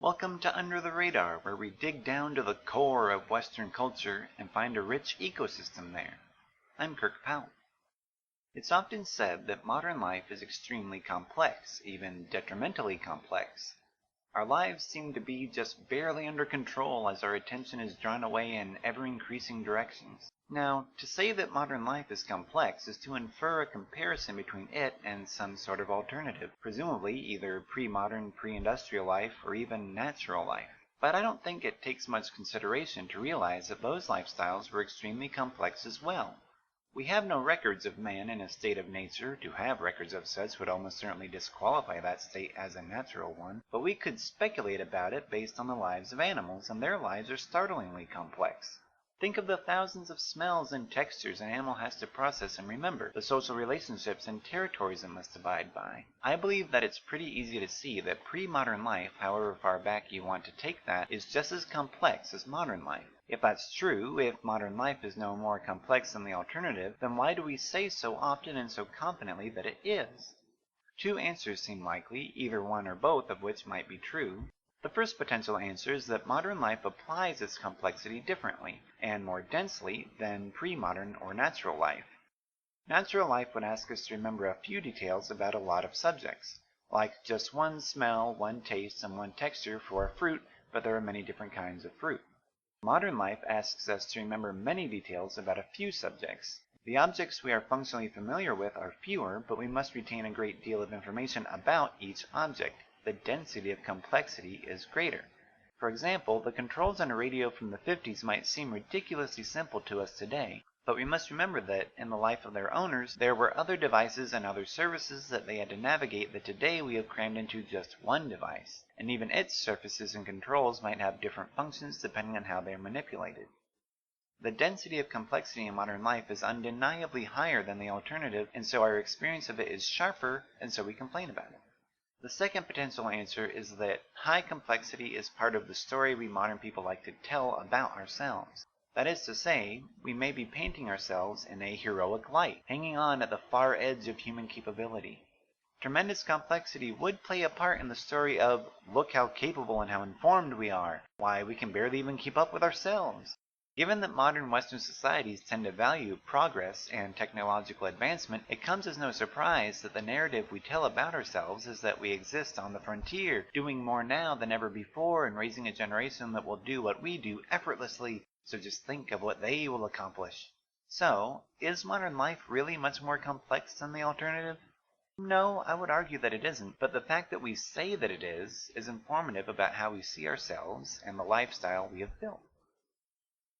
Welcome to Under the Radar, where we dig down to the core of Western culture and find a rich ecosystem there. I'm Kirk Powell. It's often said that modern life is extremely complex, even detrimentally complex. Our lives seem to be just barely under control as our attention is drawn away in ever-increasing directions. Now, to say that modern life is complex is to infer a comparison between it and some sort of alternative, presumably either pre-modern, pre-industrial life, or even natural life. But I don't think it takes much consideration to realize that those lifestyles were extremely complex as well. We have no records of man in a state of nature. To have records of such would almost certainly disqualify that state as a natural one, but we could speculate about it based on the lives of animals, and their lives are startlingly complex. Think of the thousands of smells and textures an animal has to process and remember, the social relationships and territories it must abide by. I believe that it's pretty easy to see that pre-modern life, however far back you want to take that, is just as complex as modern life. If that's true, if modern life is no more complex than the alternative, then why do we say so often and so confidently that it is? Two answers seem likely, either one or both of which might be true. The first potential answer is that modern life applies its complexity differently, and more densely, than pre-modern or natural life. Natural life would ask us to remember a few details about a lot of subjects, like just one smell, one taste, and one texture for a fruit, but there are many different kinds of fruit. Modern life asks us to remember many details about a few subjects. The objects we are functionally familiar with are fewer, but we must retain a great deal of information about each object. The density of complexity is greater. For example, the controls on a radio from the 50s might seem ridiculously simple to us today, but we must remember that, in the life of their owners, there were other devices and other services that they had to navigate that today we have crammed into just one device, and even its surfaces and controls might have different functions depending on how they are manipulated. The density of complexity in modern life is undeniably higher than the alternative, and so our experience of it is sharper, and so we complain about it. The second potential answer is that high complexity is part of the story we modern people like to tell about ourselves. That is to say, we may be painting ourselves in a heroic light, hanging on at the far edge of human capability. Tremendous complexity would play a part in the story of, look how capable and how informed we are. Why, we can barely even keep up with ourselves. Given that modern Western societies tend to value progress and technological advancement, it comes as no surprise that the narrative we tell about ourselves is that we exist on the frontier, doing more now than ever before and raising a generation that will do what we do effortlessly, so just think of what they will accomplish. So, is modern life really much more complex than the alternative? No, I would argue that it isn't, but the fact that we say that it is informative about how we see ourselves and the lifestyle we have built.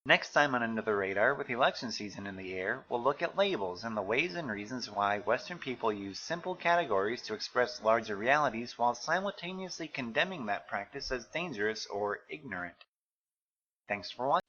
Next time on Under the Radar, with election season in the air, we'll look at labels and the ways and reasons why Western people use simple categories to express larger realities while simultaneously condemning that practice as dangerous or ignorant. Thanks for watching.